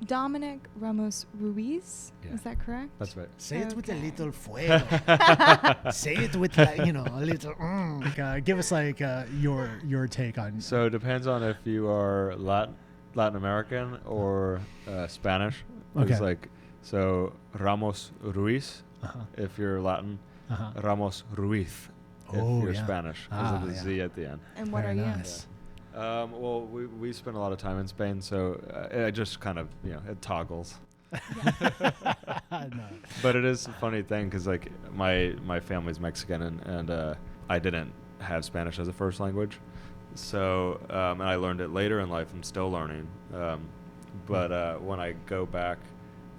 Dominic Ramos-Ruiz. Yeah. Is that correct? That's right. Say it with a Okay. little fuego. Say it with a little. Give us your take on. So it depends on if you are Latin American or Spanish. Okay. It's like, so Ramos Ruiz Uh-huh. if you're Latin, Uh-huh. Ramos Ruiz if you're Spanish, because of the Z at the end. And what Very are you? nice. Well, we spent a lot of time in Spain, so it just kind of, it toggles. No. But it is a funny thing because, like, my family's Mexican, and I didn't have Spanish as a first language. So, and I learned it later in life. I'm still learning. But when I go back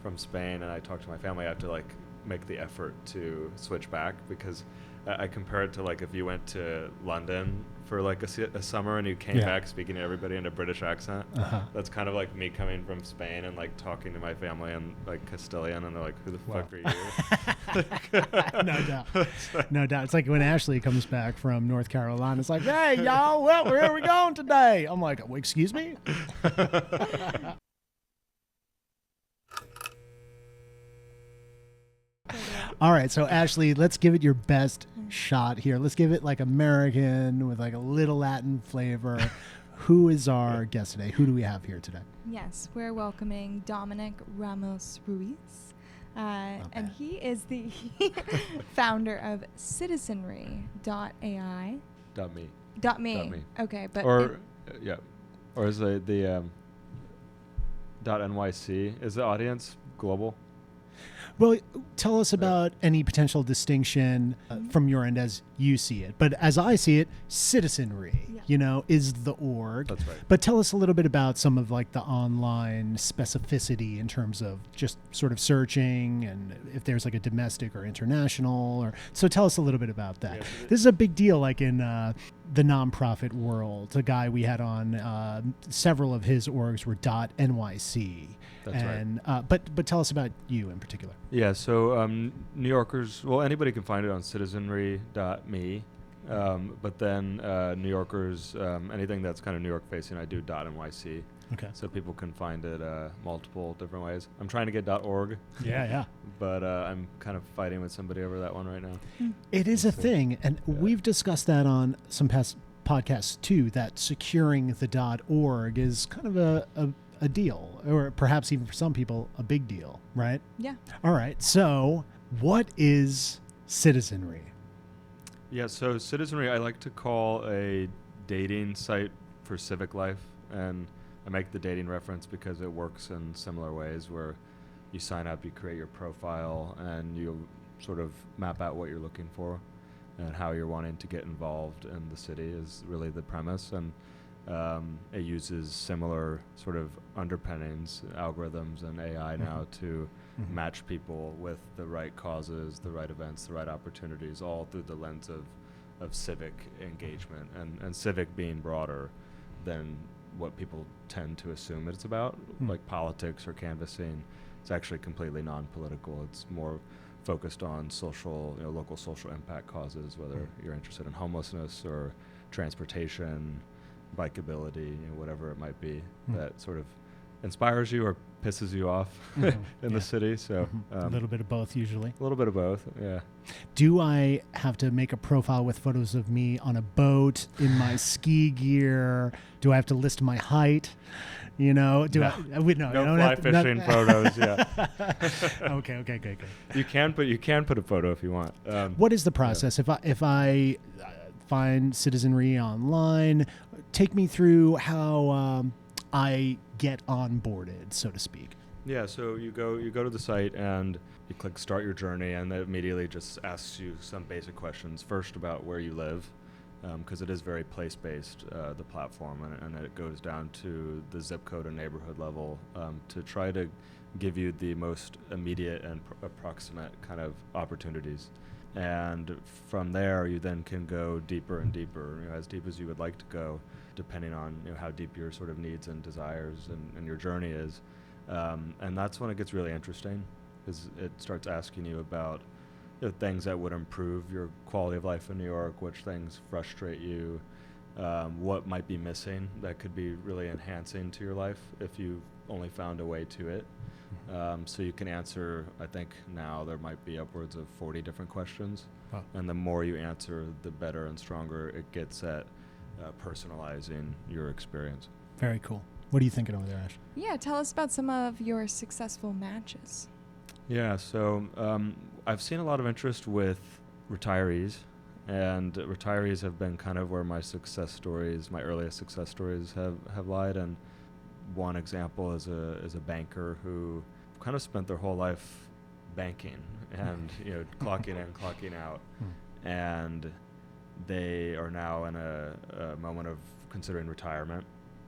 from Spain and I talk to my family, I have to, like, make the effort to switch back, because I compare it to, like, if you went to London for like a summer and you came back speaking to everybody in a British accent. That's kind of like me coming from Spain and, like, talking to my family in, like, Castilian, and they're like, who the fuck are you? No doubt. No doubt. It's like when Ashley comes back from North Carolina, it's like, hey, y'all, well, where are we going today? I'm like, well, excuse me? All right, so Ashley, let's give it your best shot here. Let's give it like American with like a little Latin flavor. Who is our guest today? Who do we have here today? Yes, we're welcoming Dominic Ramos-Ruiz. And he is the founder of Citizenry.ai. .me. .me. Okay, but Or or is the .nyc, is the audience global? Well, tell us about any potential distinction from your end as you see it. But as I see it, Citizenry, is the org. That's right. But tell us a little bit about some of like the online specificity in terms of just sort of searching and if there's like a domestic or international. So tell us a little bit about that. Yeah. This is a big deal, like in the nonprofit world. A guy we had on, several of his orgs were .nyc. That's right. But tell us about you in particular. Yeah, so New Yorkers, well, anybody can find it on citizenry.me, but then New Yorkers, anything that's kind of New York facing, I do .nyc. Okay. So people can find it multiple different ways. I'm trying to get .org. Yeah. But I'm kind of fighting with somebody over that one right now. It is a thing, and we've discussed that on some past podcasts too, that securing the .org is kind of a deal, or perhaps even for some people, a big deal, right? Yeah. All right. So what is Citizenry? Yeah, so Citizenry I like to call a dating site for civic life, and I make the dating reference because it works in similar ways where you sign up, you create your profile, and you sort of map out what you're looking for and how you're wanting to get involved in the city is really the premise. And it uses similar sort of underpinnings, algorithms, and AI now to match people with the right causes, the right events, the right opportunities, all through the lens of civic engagement, and civic being broader than what people tend to assume it's about, like politics or canvassing. It's actually completely non-political. It's more focused on social, local social impact causes, whether you're interested in homelessness or transportation, bikeability, whatever it might be that sort of inspires you or pisses you off in the city. So a little bit of both usually. A little bit of both, yeah. Do I have to make a profile with photos of me on a boat in my ski gear? Do I have to list my height? No fly fishing photos. Yeah. Okay. Good. You can put a photo if you want. What is the process if I find Citizenry online? Take me through how I get onboarded, so to speak. Yeah, so you go to the site and you click start your journey, and it immediately just asks you some basic questions. First about where you live, because it is very place-based, the platform, and it goes down to the zip code and neighborhood level to try to give you the most immediate and approximate kind of opportunities. And from there, you then can go deeper and deeper, as deep as you would like to go, depending on how deep your sort of needs and desires and your journey is. And that's when it gets really interesting, because it starts asking you about things that would improve your quality of life in New York, which things frustrate you, what might be missing that could be really enhancing to your life if you only found a way to it. So you can answer, I think now there might be upwards of 40 different questions. Wow. And the more you answer, the better and stronger it gets at personalizing your experience. Very cool. What are you thinking over there, Ash? Yeah, tell us about some of your successful matches. Yeah, so I've seen a lot of interest with retirees, and retirees have been kind of where my success stories, my earliest success stories have lied. And one example is a banker who kind of spent their whole life banking and clocking in, clocking out, and they are now in a moment of considering retirement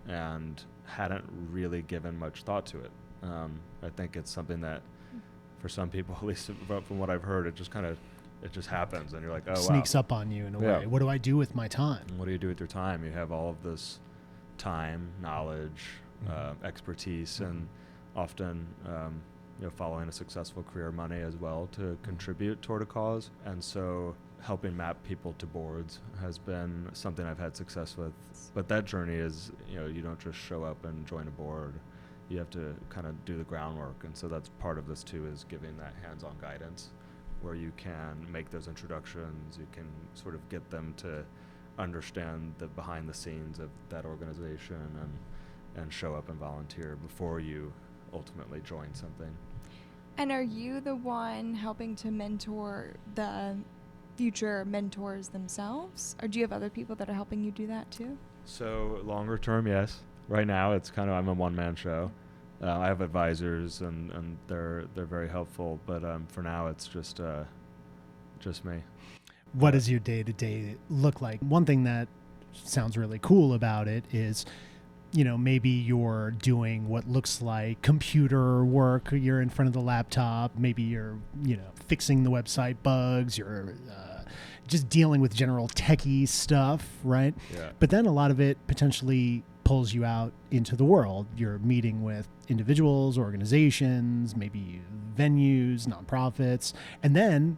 and hadn't really given much thought to it. I think it's something that for some people, at least from what I've heard, it just happens, and you're like, oh, sneaks wow. up on you in a way. What do I do with my time? What do you do with your time? You have all of this time, knowledge, expertise, and often following a successful career, money as well to contribute toward a cause. And so helping map people to boards has been something I've had success with. But that journey is, you don't just show up and join a board. You have to kind of do the groundwork. And so that's part of this too, is giving that hands-on guidance where you can make those introductions, you can sort of get them to understand the behind the scenes of that organization and show up and volunteer before you ultimately join something. And are you the one helping to mentor the future mentors themselves? Or do you have other people that are helping you do that too? So longer term, yes. Right now it's kind of, I'm a one-man show. I have advisors and they're very helpful, but for now it's just me. What does your day-to-day look like? One thing that sounds really cool about it is, maybe you're doing what looks like computer work. You're in front of the laptop. Maybe you're, fixing the website bugs. You're just dealing with general techie stuff, right? Yeah. But then a lot of it potentially pulls you out into the world. You're meeting with individuals, organizations, maybe venues, nonprofits, and then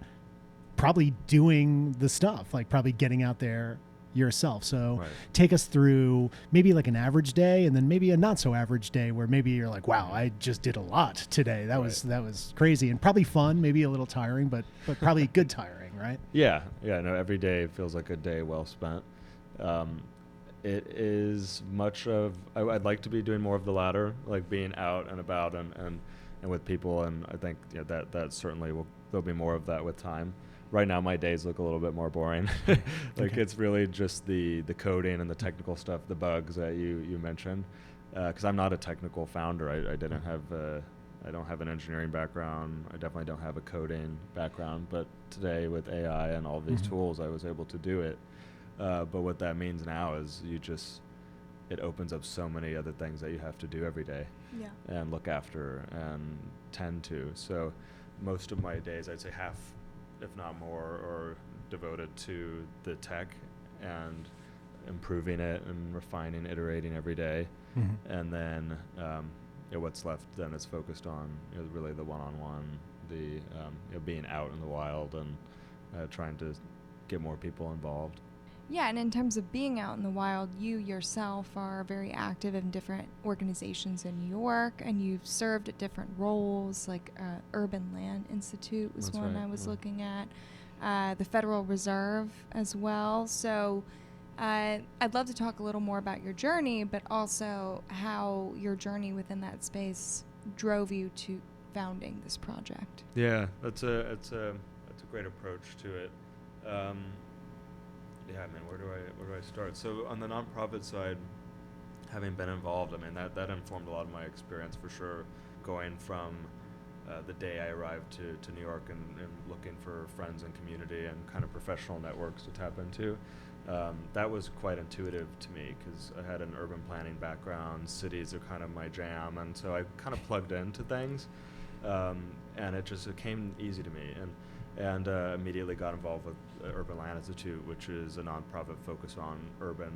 probably doing the stuff, like probably getting out there yourself. So Take us through maybe like an average day, and then maybe a not so average day where maybe you're like, wow, I just did a lot today. That was crazy, and probably fun, maybe a little tiring, but probably good tiring, right? Yeah. No, every day feels like a day well spent. It is much of, I'd like to be doing more of the latter, like being out and about and with people. And I think that certainly there'll be more of that with time. Right now, my days look a little bit more boring. It's really just the coding and the technical stuff, the bugs that you mentioned. Because I'm not a technical founder. I don't have an engineering background. I definitely don't have a coding background. But today with AI and all these tools, I was able to do it. But what that means now is it opens up so many other things that you have to do every day and look after and tend to. So most of my days, I'd say half, if not more, are devoted to the tech and improving it and refining, iterating every day. And then what's left then is focused on really the one-on-one, the being out in the wild and trying to get more people involved. Yeah, and in terms of being out in the wild, you yourself are very active in different organizations in New York, and you've served at different roles, like Urban Land Institute was That's one right, I was looking at, the Federal Reserve as well. So I'd love to talk a little more about your journey, but also how your journey within that space drove you to founding this project. Yeah, that's a great approach to it. Where do I start? So on the nonprofit side, having been involved, that informed a lot of my experience for sure. Going from the day I arrived to New York and looking for friends and community and kind of professional networks to tap into, that was quite intuitive to me because I had an urban planning background. Cities are kind of my jam, and so I kind of plugged into things, and it came easy to me. And immediately got involved with Urban Land Institute, which is a nonprofit focused on urban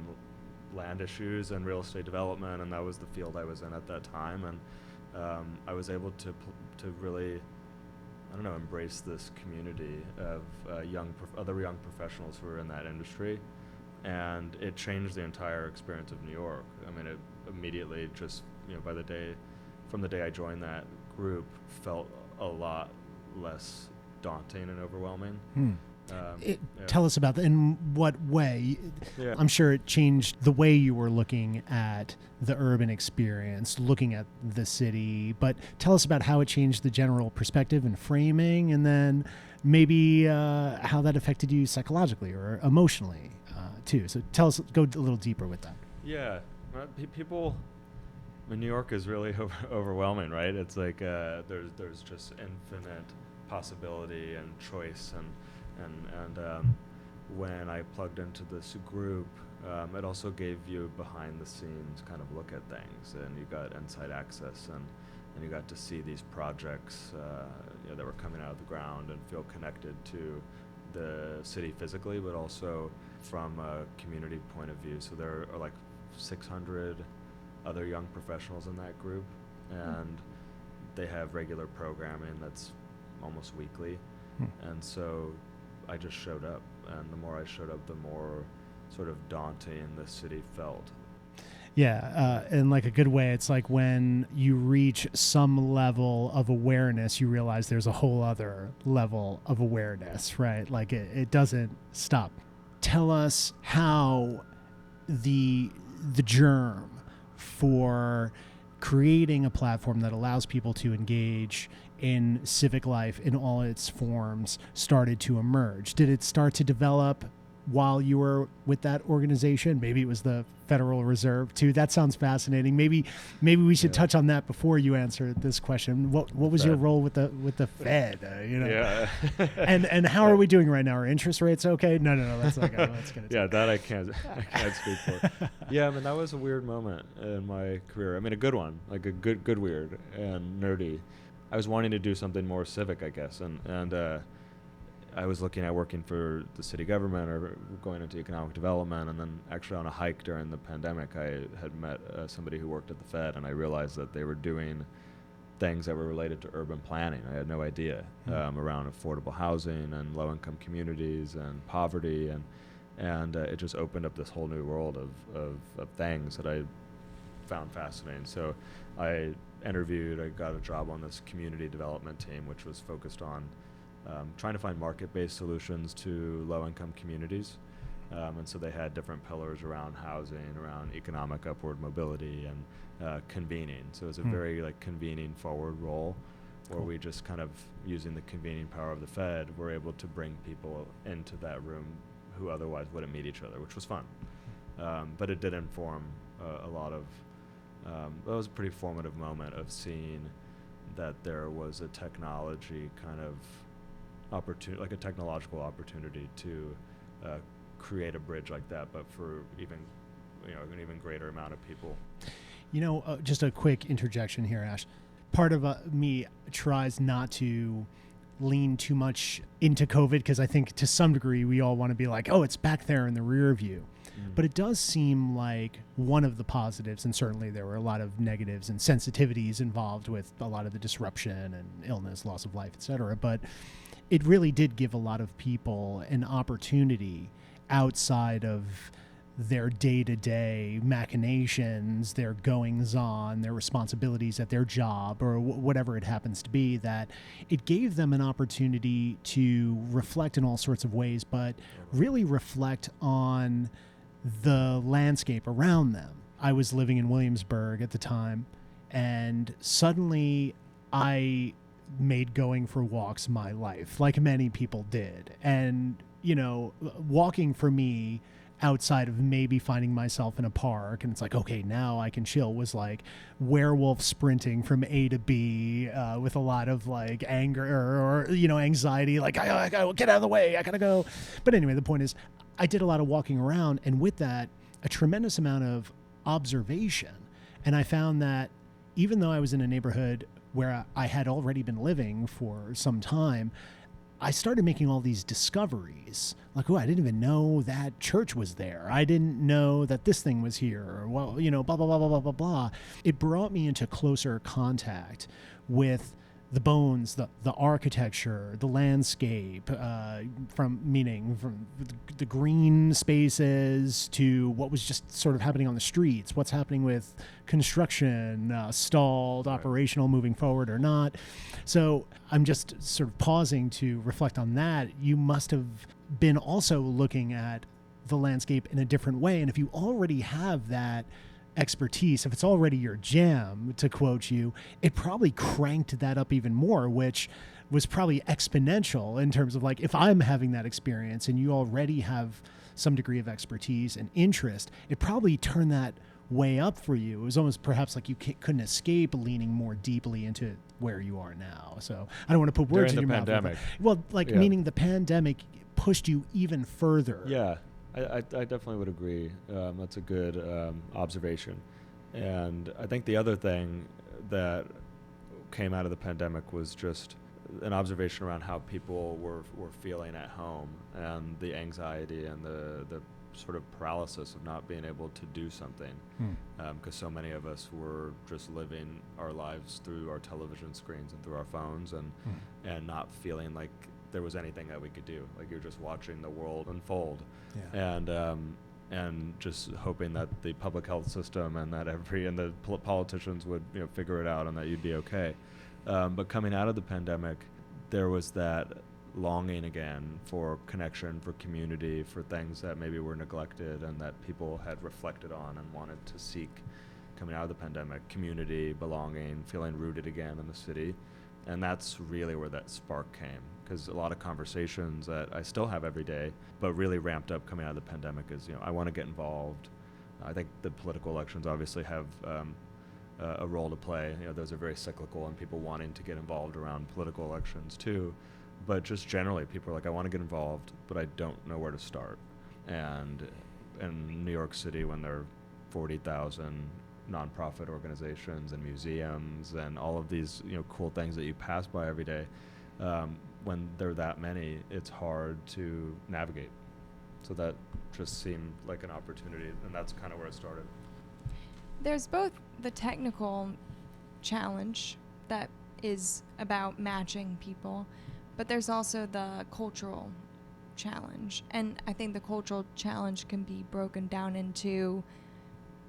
land issues and real estate development, and that was the field I was in at that time. And I was able to really, embrace this community of other young professionals who were in that industry, and it changed the entire experience of New York. It immediately just, by the day from the day I joined that group felt a lot less daunting and overwhelming. Tell us about that. In what way? Yeah. I'm sure it changed the way you were looking at the urban experience, looking at the city, but tell us about how it changed the general perspective and framing, and then maybe how that affected you psychologically or emotionally too. So tell us, go a little deeper with that. Yeah. People, I mean, New York is really overwhelming, right? It's like there's just infinite possibility and choice, and when I plugged into this group, it also gave you behind the scenes kind of look at things, and you got inside access, and you got to see these projects that were coming out of the ground and feel connected to the city physically, but also from a community point of view. So there are like 600 other young professionals in that group, and they have regular programming that's almost weekly. And so I just showed up, and the more I showed up, the more sort of daunting the city felt. Yeah, in like a good way, it's like when you reach some level of awareness, you realize there's a whole other level of awareness, right? Like it doesn't stop. Tell us how the germ for creating a platform that allows people to engage in civic life in all its forms started to emerge. Did it start to develop while you were with that organization? Maybe it was the Federal Reserve too. That sounds fascinating. Maybe we should touch on that before you answer this question. What was your role with the Fed? Yeah. and how are we doing right now? Are interest rates okay? No. Let's not go. Let's get it. Yeah, that I can't speak for. Yeah, I mean, that was a weird moment in my career. I mean, a good one, like a good weird and nerdy. I was wanting to do something more civic, I guess, and I was looking at working for the city government or going into economic development, and then actually on a hike during the pandemic, I had met somebody who worked at the Fed, and I realized that they were doing things that were related to urban planning. I had no idea around affordable housing and low-income communities and poverty, and it just opened up this whole new world of things that I found fascinating. So I interviewed, I got a job on this community development team, which was focused on trying to find market-based solutions to low-income communities. And so they had different pillars around housing, around economic upward mobility, and convening. So it was a very like convening forward role where we just kind of, using the convening power of the Fed, were able to bring people into that room who otherwise wouldn't meet each other, which was fun. But it did inform a lot of, that was a pretty formative moment of seeing that there was a technology kind of opportunity, like a technological opportunity to create a bridge like that, but for even, an even greater amount of people. Just a quick interjection here, Ash. Part of me tries not to lean too much into COVID, because I think to some degree we all want to be like, oh, it's back there in the rear view. But it does seem like one of the positives, and certainly there were a lot of negatives and sensitivities involved with a lot of the disruption and illness, loss of life, et cetera. But it really did give a lot of people an opportunity outside of their day-to-day machinations, their goings-on, their responsibilities at their job, or whatever it happens to be, that it gave them an opportunity to reflect in all sorts of ways, but really reflect on the landscape around them. I was living in Williamsburg at the time, and suddenly I made going for walks my life, like many people did. And, walking for me, outside of maybe finding myself in a park and it's like, okay, now I can chill, was like werewolf sprinting from A to B with a lot of like anger or anxiety, like I gotta get out of the way, I gotta go. But anyway, the point is I did a lot of walking around, and with that, a tremendous amount of observation. And I found that even though I was in a neighborhood where I had already been living for some time, I started making all these discoveries. Like, oh, I didn't even know that church was there. I didn't know that this thing was here. Or, well, blah, blah, blah, blah, blah, blah, blah. It brought me into closer contact with the bones, the architecture, the landscape, from the green spaces to what was just sort of happening on the streets, what's happening with construction, stalled, Right. operational, moving forward or not. So I'm just sort of pausing to reflect on that. You must have been also looking at the landscape in a different way. And if you already have that expertise, if it's already your jam, to quote you, it probably cranked that up even more, which was probably exponential in terms of like, if I'm having that experience and you already have some degree of expertise and interest, it probably turned that way up for you. It was almost perhaps like you couldn't escape leaning more deeply into where you are now. So I don't want to put words During in the your pandemic. mouth. Well, like Yeah. meaning the pandemic pushed you even further. Yeah, I definitely would agree. That's a good observation. And I think the other thing that came out of the pandemic was just an observation around how people were feeling at home, and the anxiety and the sort of paralysis of not being able to do something, because so many of us were just living our lives through our television screens and through our phones, and not feeling like there was anything that we could do. Like you're just watching the world unfold, and just hoping that the public health system and that the politicians would figure it out and that you'd be okay. But coming out of the pandemic, there was that longing again for connection, for community, for things that maybe were neglected and that people had reflected on and wanted to seek coming out of the pandemic: community, belonging, feeling rooted again in the city. And that's really where that spark came, because a lot of conversations that I still have every day, but really ramped up coming out of the pandemic, is I want to get involved. I think the political elections obviously have a role to play. Those are very cyclical, and people wanting to get involved around political elections too. But just generally, people are like, I want to get involved, but I don't know where to start. And in New York City, when there are 40,000 nonprofit organizations and museums and all of these cool things that you pass by every day, when there are that many, it's hard to navigate. So that just seemed like an opportunity, and that's kind of where it started. There's both the technical challenge that is about matching people, but there's also the cultural challenge. And I think the cultural challenge can be broken down into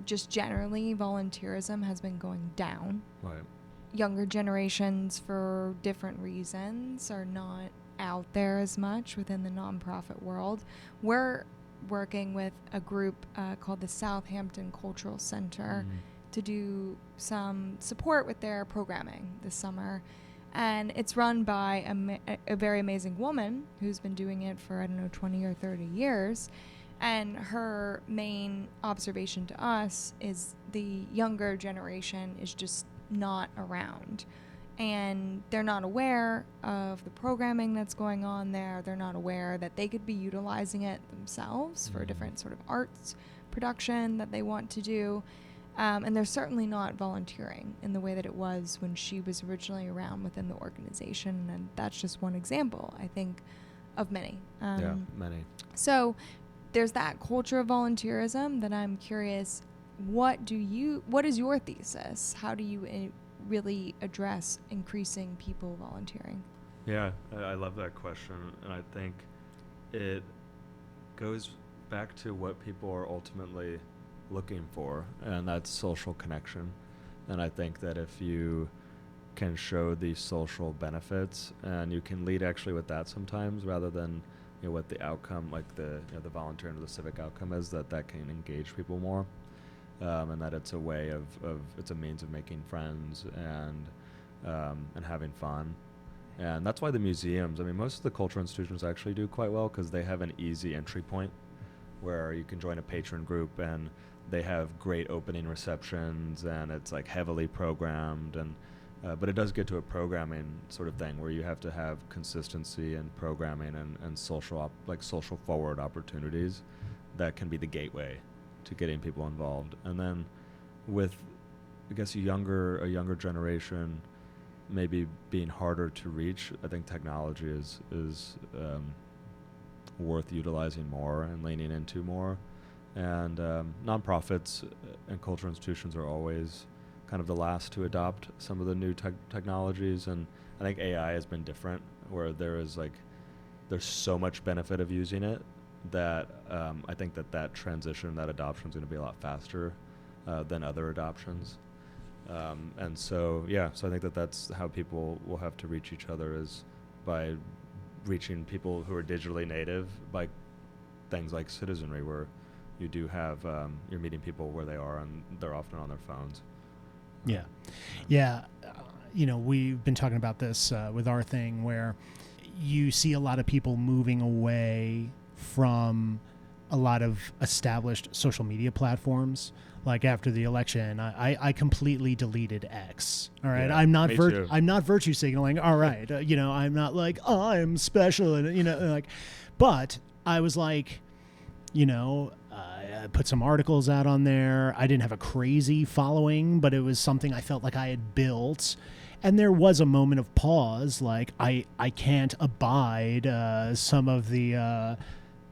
just generally volunteerism has been going down. Right. Younger generations, for different reasons, are not out there as much within the nonprofit world. We're working with a group called the Southampton Cultural Center to do some support with their programming this summer. And it's run by a very amazing woman who's been doing it for, 20 or 30 years. And her main observation to us is the younger generation is just not around. And they're not aware of the programming that's going on there. They're not aware that they could be utilizing it themselves for a different sort of arts production that they want to do. And they're certainly not volunteering in the way that it was when she was originally around within the organization. And that's just one example, I think, of many. Many. So there's that culture of volunteerism that I'm curious, what is your thesis? How do you really address increasing people volunteering? Yeah, I love that question. And I think it goes back to what people are ultimately looking for, and that's social connection. And I think that if you can show these social benefits, and you can lead actually with that sometimes, rather than what the outcome, like the volunteering or the civic outcome is, that can engage people more, and that it's a way of it's a means of making friends and having fun. And that's why the museums, most of the cultural institutions actually do quite well, because they have an easy entry point where you can join a patron group, and they have great opening receptions, and it's like heavily programmed, and but it does get to a programming sort of thing where you have to have consistency in programming and social forward opportunities that can be the gateway to getting people involved. And then with, I guess, a younger generation maybe being harder to reach, I think technology is worth utilizing more and leaning into more. And nonprofits and cultural institutions are always kind of the last to adopt some of the new technologies, and I think AI has been different, where there's so much benefit of using it that I think that transition, that adoption is going to be a lot faster than other adoptions. And so I think that's how people will have to reach each other, is by reaching people who are digitally native by things like Citizenry, where you do have, you're meeting people where they are, and they're often on their phones. Yeah. We've been talking about this with our thing, where you see a lot of people moving away from a lot of established social media platforms. Like after the election, I completely deleted X. All right, Yeah, I'm not me too. virtue signaling. All right, I'm not like, oh, I'm special, and but I was like, I put some articles out on there. I didn't have a crazy following, but it was something I felt like I had built. And there was a moment of pause, like I can't abide some of the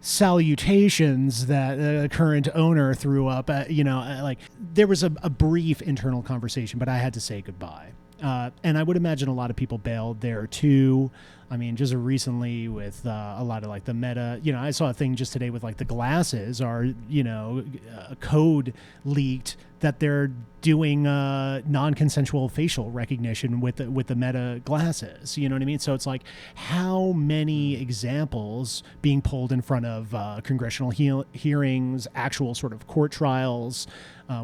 salutations that the current owner threw up. Like there was a brief internal conversation, but I had to say goodbye. And I would imagine a lot of people bailed there too. I mean, just recently with a lot of like the Meta, I saw a thing just today with like the glasses are, a code leaked that they're doing non-consensual facial recognition with the Meta glasses. You know what I mean? So it's like, how many examples being pulled in front of congressional hearings, actual sort of court trials,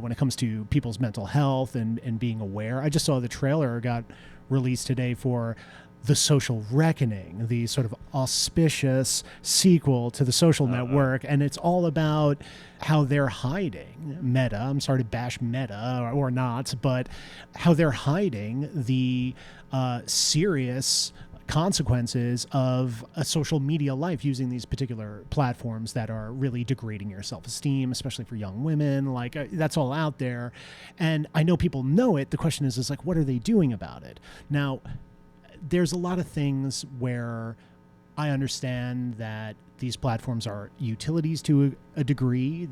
when it comes to people's mental health and being aware. I just saw the trailer got released today for The Social Reckoning, the sort of auspicious sequel to The Social Network, and it's all about how they're hiding Meta. I'm sorry to bash Meta or not, but how they're hiding the serious consequences of a social media life using these particular platforms that are really degrading your self-esteem, especially for young women. Like that's all out there. And I know people know it. The question is like, what are they doing about it? Now, there's a lot of things where I understand that these platforms are utilities to a degree,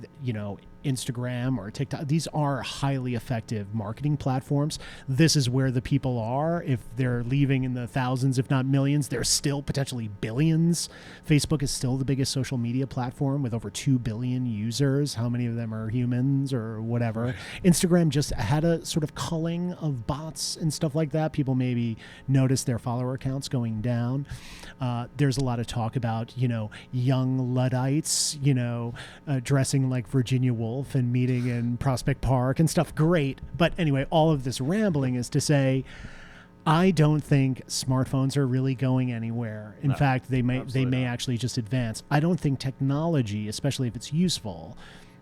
Instagram or TikTok. These are highly effective marketing platforms. This is where the people are. If they're leaving in the thousands, if not millions, they're still potentially billions. Facebook is still the biggest social media platform with over 2 billion users. How many of them are humans or whatever? Right. Instagram just had a sort of culling of bots and stuff like that. People maybe notice their follower counts going down. There's a lot of talk about, young Luddites, dressing like Virginia Woolf and meeting in Prospect Park and stuff. Great. But anyway, all of this rambling is to say, I don't think smartphones are really going anywhere. In fact, they may actually just advance. I don't think technology, especially if it's useful,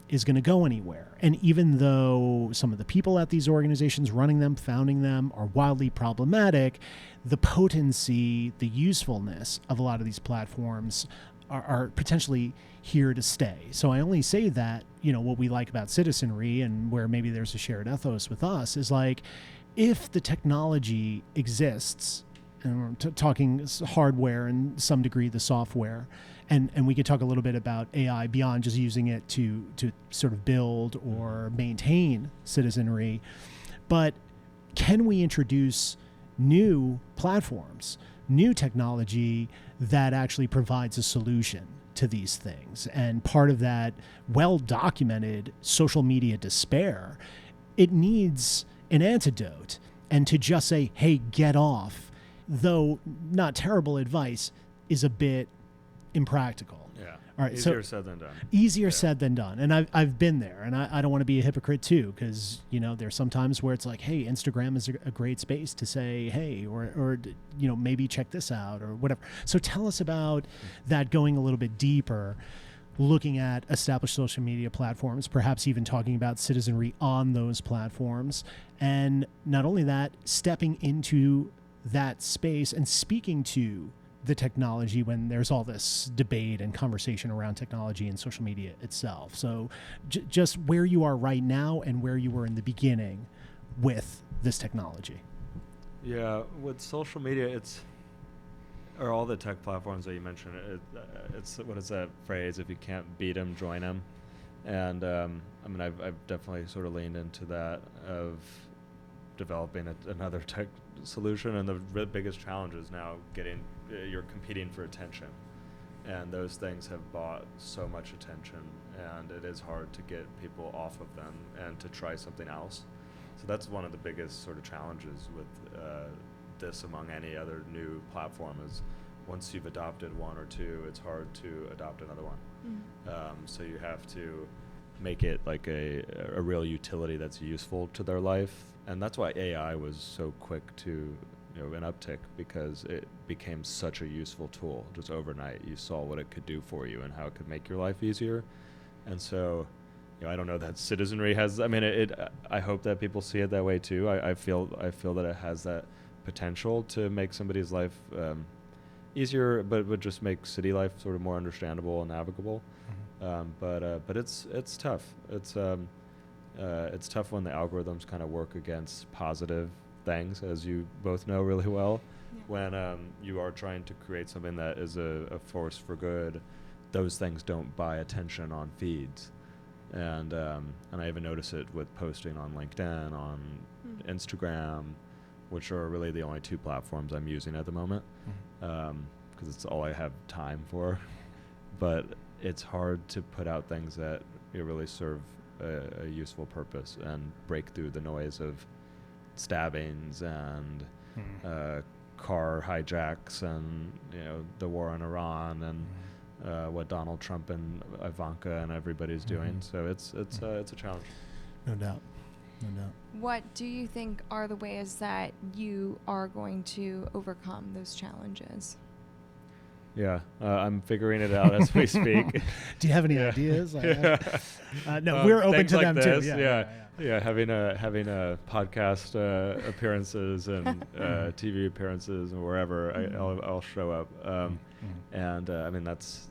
is going to go anywhere. And even though some of the people at these organizations running them, founding them, are wildly problematic, the potency, the usefulness of a lot of these platforms are potentially here to stay. So I only say that, what we like about Citizenry and where maybe there's a shared ethos with us is like, if the technology exists, and we're talking hardware and some degree the software, and we could talk a little bit about AI beyond just using it to sort of build or maintain Citizenry, but can we introduce new platforms, new technology that actually provides a solution to these things? And part of that well-documented social media despair, it needs an antidote. And to just say, hey, get off, though not terrible advice, is a bit impractical. Yeah. All right. Easier said than done. Easier said than done. And I've been there, and I don't want to be a hypocrite too, because, there's sometimes where it's like, hey, Instagram is a great space to say, hey, or maybe check this out or whatever. So tell us about that, going a little bit deeper, looking at established social media platforms, perhaps even talking about Citizenry on those platforms. And not only that, stepping into that space and speaking to the technology when there's all this debate and conversation around technology and social media itself. So just where you are right now and where you were in the beginning with this technology. Yeah, with social media, or all the tech platforms that you mentioned, it's what is that phrase? If you can't beat them, join them. And I've definitely sort of leaned into that of developing another tech solution, and the biggest challenge is now you're competing for attention, and those things have bought so much attention, and it is hard to get people off of them and to try something else. So that's one of the biggest sort of challenges with this among any other new platform is once you've adopted one or two, it's hard to adopt another one. So you have to make it like a real utility that's useful to their life. And that's why AI was so quick to an uptick, because it became such a useful tool. Just overnight, you saw what it could do for you and how it could make your life easier. And so I don't know that Citizenry has. I mean, I hope that people see it that way too. I feel that it has that potential to make somebody's life easier, but would just make city life sort of more understandable and navigable. But it's tough. It's tough when the algorithms kind of work against positive things, as you both know really well. Yeah. When you are trying to create something that is a force for good, those things don't buy attention on feeds. And I even notice it with posting on LinkedIn, on Instagram, which are really the only two platforms I'm using at the moment, because it's all I have time for. But it's hard to put out things that really serve a useful purpose and break through the noise of stabbings and car hijacks and the war in Iran and what Donald Trump and Ivanka and everybody's doing. So it's a challenge. No doubt. What do you think are the ways that you are going to overcome those challenges? Yeah, I'm figuring it out as we speak. Do you have any ideas? No, we're open to them this, too. Yeah. Having a podcast appearances and TV appearances and wherever I'll show up. And I mean that's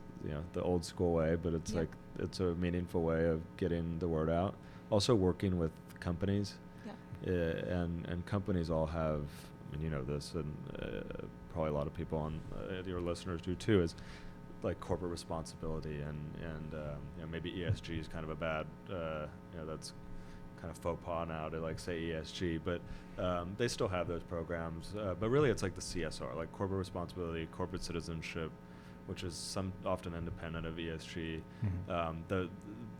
the old school way, but it's like it's a meaningful way of getting the word out. Also working with companies, and companies all have. I mean, this, and probably a lot of people on your listeners do too, is like corporate responsibility and maybe ESG is kind of a bad that's kind of faux pas now to like say ESG, but they still have those programs, but really it's like the CSR, like corporate responsibility, corporate citizenship, which is often independent of ESG.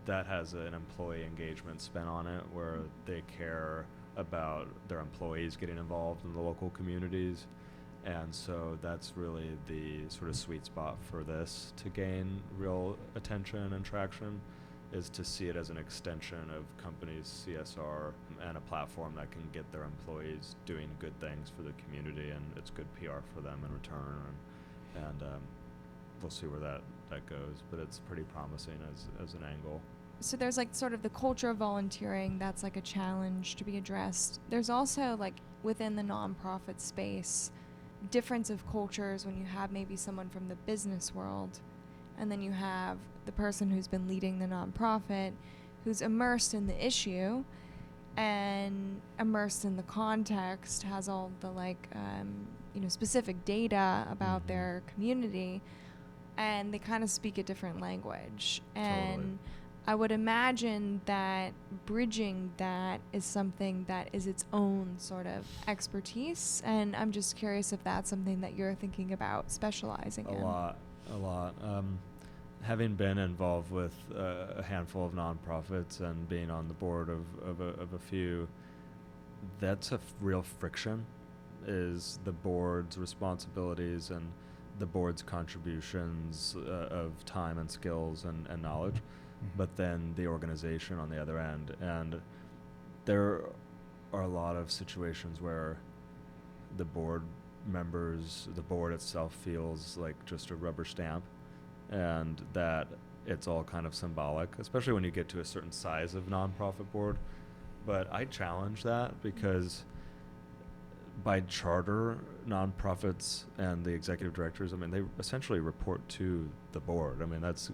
That has an employee engagement spin on it, where they care about their employees getting involved in the local communities. And so that's really the sort of sweet spot for this to gain real attention and traction, is to see it as an extension of companies' CSR and a platform that can get their employees doing good things for the community, and it's good PR for them in return. And we'll see where that goes, but it's pretty promising as an angle. So there's like sort of the culture of volunteering that's like a challenge to be addressed. There's also like within the nonprofit space, difference of cultures when you have maybe someone from the business world, and then you have the person who's been leading the nonprofit who's immersed in the issue and immersed in the context, has all the like specific data about their community, and they kind of speak a different language. And totally. I would imagine that bridging that is something that is its own sort of expertise, and I'm just curious if that's something that you're thinking about specializing in. A lot. Having been involved with a handful of nonprofits and being on the board of a few, that's a real friction, is the board's responsibilities and the board's contributions of time and skills and knowledge, but then the organization on the other end. And there are a lot of situations where the board members, the board itself feels like just a rubber stamp, and that it's all kind of symbolic, especially when you get to a certain size of nonprofit board. But I challenge that, because by charter, nonprofits and the executive directors, I mean, they essentially report to the board. I mean, that's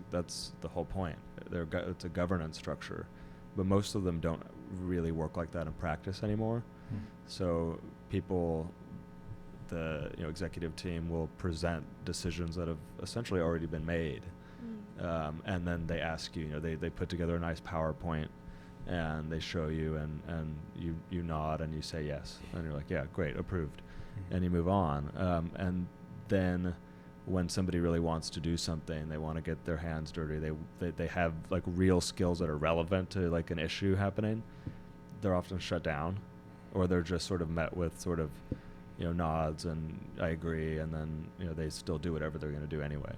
the whole point. It's a governance structure, but most of them don't really work like that in practice anymore. So people, the executive team will present decisions that have essentially already been made, and then they ask you, they put together a nice PowerPoint, and they show you, and you nod and you say yes, and you're like, yeah, great, approved, and you move on. And then when somebody really wants to do something, they want to get their hands dirty, they have like real skills that are relevant to like an issue happening, they're often shut down, or they're just sort of met with sort of, nods and I agree, and then they still do whatever they're going to do anyway.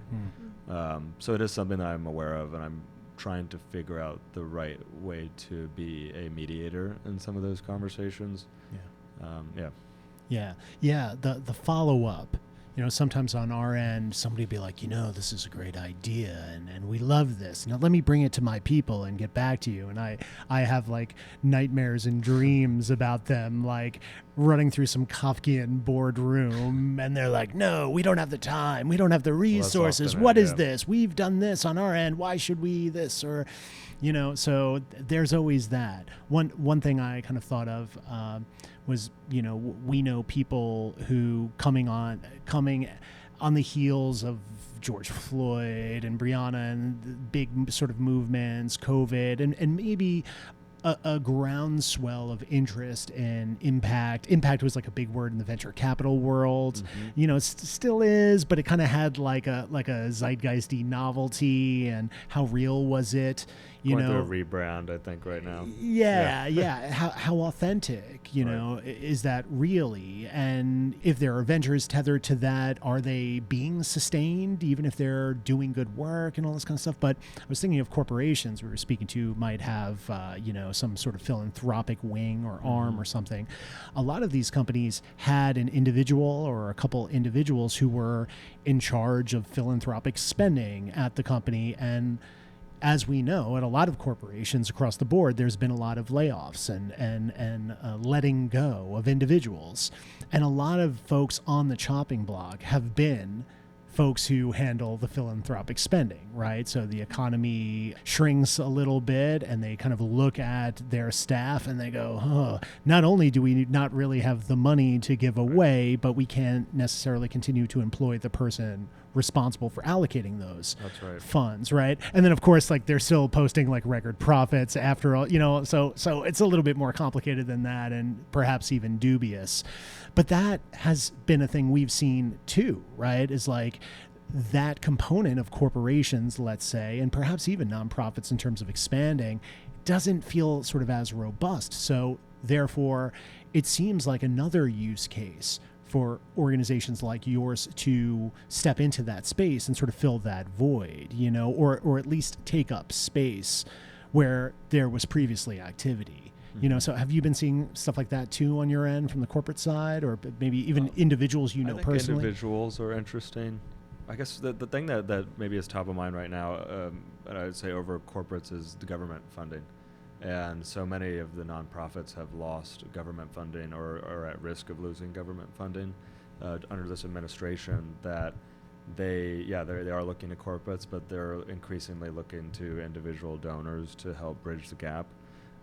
So it is something that I'm aware of, and I'm trying to figure out the right way to be a mediator in some of those conversations. The follow-up, sometimes on our end, somebody be like, this is a great idea, and we love this. Now let me bring it to my people and get back to you. And I have like nightmares and dreams about them like running through some Kafkian boardroom, and they're like, no, we don't have the time, we don't have the resources. What is this? We've done this on our end. Why should we this? Or, so there's always that. One thing I kind of thought of was, we know people who coming on the heels of George Floyd and Breonna and the big sort of movements, COVID, and maybe a groundswell of interest in impact. Impact was like a big word in the venture capital world. It still is, but it kind of had like a zeitgeisty novelty, and how real was it? Going through a rebrand, I think, right now. How authentic, is that really? And if there are ventures tethered to that, are they being sustained, even if they're doing good work and all this kind of stuff? But I was thinking of corporations we were speaking to might have, some sort of philanthropic wing or arm or something. A lot of these companies had an individual or a couple individuals who were in charge of philanthropic spending at the company. And as we know, at a lot of corporations across the board, there's been a lot of layoffs and letting go of individuals. And a lot of folks on the chopping block have been folks who handle the philanthropic spending, right? So the economy shrinks a little bit, and they kind of look at their staff and they go, not only do we not really have the money to give away, but we can't necessarily continue to employ the person responsible for allocating those funds, right? And then of course, like, they're still posting like record profits after all, so it's a little bit more complicated than that, and perhaps even dubious. But that has been a thing we've seen too, right? Is like that component of corporations, let's say, and perhaps even nonprofits in terms of expanding, doesn't feel sort of as robust. So therefore, it seems like another use case for organizations like yours to step into that space and sort of fill that void, or at least take up space where there was previously activity. So have you been seeing stuff like that too on your end from the corporate side, or maybe even individuals I think personally? Individuals are interesting. I guess the thing that maybe is top of mind right now, and I would say over corporates, is the government funding. And so many of the nonprofits have lost government funding or are at risk of losing government funding under this administration, that they are looking to corporates, but they're increasingly looking to individual donors to help bridge the gap.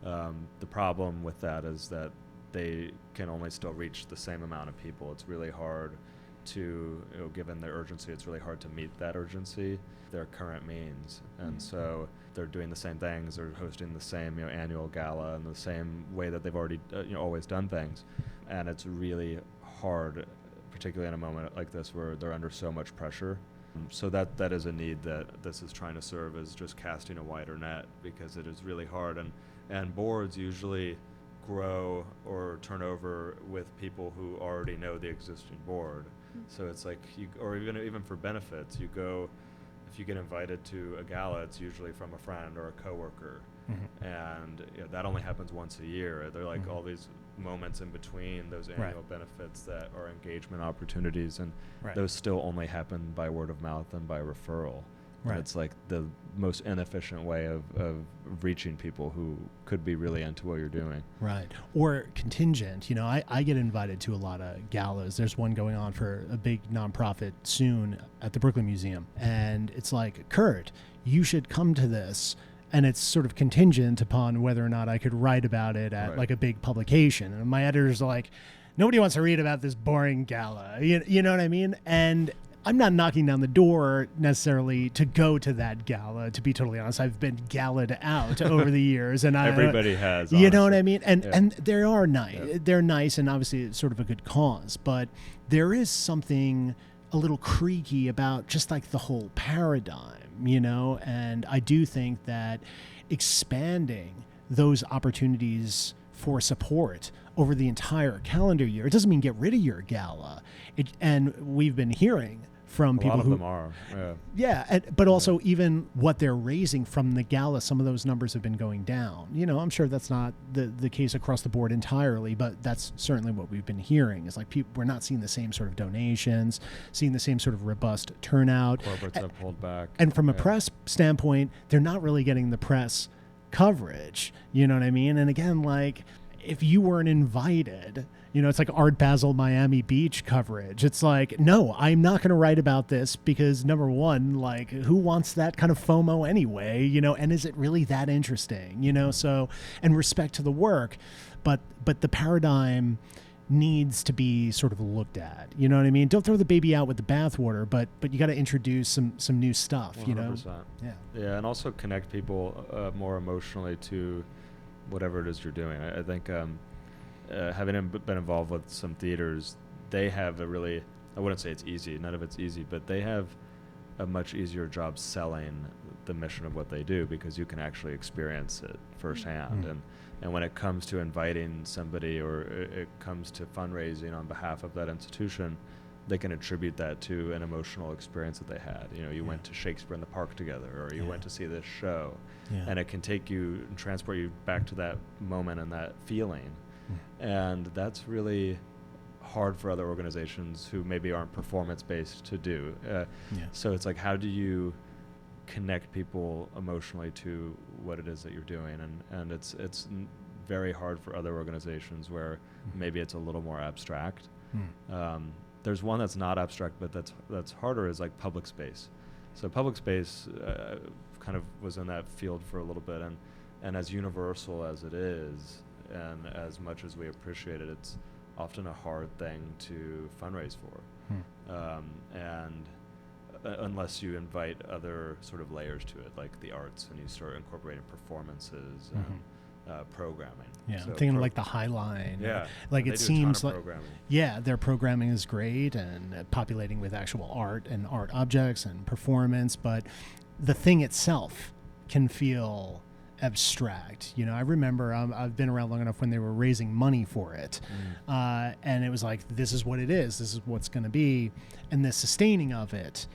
The problem with that is that they can only still reach the same amount of people. It's really hard to, given their urgency, it's really hard to meet that urgency, their current means. And so they're doing the same things. They're hosting the same, annual gala in the same way that they've already, always done things. And it's really hard, particularly in a moment like this where they're under so much pressure. So that is a need that this is trying to serve, as just casting a wider net, because it is really hard. And boards usually grow or turn over with people who already know the existing board. So it's like, or even for benefits, if you get invited to a gala, it's usually from a friend or a coworker. And that only happens once a year. There are like all these moments in between those annual benefits that are engagement opportunities, and those still only happen by word of mouth and by referral. And it's like the most inefficient way of reaching people who could be really into what you're doing. Right. Or contingent. I get invited to a lot of galas. There's one going on for a big nonprofit soon at the Brooklyn Museum. And it's like, Kurt, you should come to this. And it's sort of contingent upon whether or not I could write about it at like a big publication. And my editors are like, nobody wants to read about this boring gala. You know what I mean? And I'm not knocking down the door necessarily to go to that gala. To be totally honest, I've been galla'd out over the years, and everybody has. You know what honestly. I mean? And Yeah. and they are nice. Yeah. They're nice, and obviously it's sort of a good cause. But there is something a little creaky about just like the whole paradigm, And I do think that expanding those opportunities for support over the entire calendar year, it doesn't mean get rid of your gala. And we've been hearing from A people lot of who them are. Yeah. but also even what they're raising from the gala, some of those numbers have been going down. I'm sure that's not the case across the board entirely, but that's certainly what we've been hearing. Is like we're not seeing the same sort of donations, seeing the same sort of robust turnout. Corporates have pulled back. And from a press standpoint, they're not really getting the press coverage. You know what I mean? And again, like if you weren't invited, it's like Art Basel Miami Beach coverage. It's like, no, I'm not going to write about this because number one, like who wants that kind of FOMO anyway, and is it really that interesting, So, and respect to the work, but the paradigm needs to be sort of looked at. You know what I mean? Don't throw the baby out with the bathwater, but you got to introduce some new stuff, 100%. Yeah. Yeah, and also connect people more emotionally to whatever it is you're doing. I think having been involved with some theaters, they have I wouldn't say it's easy, none of it's easy, but they have a much easier job selling the mission of what they do because you can actually experience it firsthand. Mm-hmm. And when it comes to inviting somebody or it comes to fundraising on behalf of that institution, they can attribute that to an emotional experience that they had. You went to Shakespeare in the Park together, or you went to see this show, and it can take you and transport you back to that moment and that feeling. And that's really hard for other organizations who maybe aren't performance-based to do. So it's like, how do you connect people emotionally to what it is that you're doing? And it's very hard for other organizations where maybe it's a little more abstract. There's one that's not abstract, but that's harder, is like public space. So public space kind of was in that field for a little bit, and as universal as it is, and as much as we appreciate it, it's often a hard thing to fundraise for. And unless you invite other sort of layers to it, like the arts, and you start incorporating performances and programming. Yeah, So I'm thinking of like the High Line. Yeah, like and it they do a ton seems of like programming. their programming is great and populating with actual art and art objects and performance, but the thing itself can feel abstract. I remember I've been around long enough when they were raising money for it, and it was like, this is what it is, this is what's going to be, and the sustaining of it.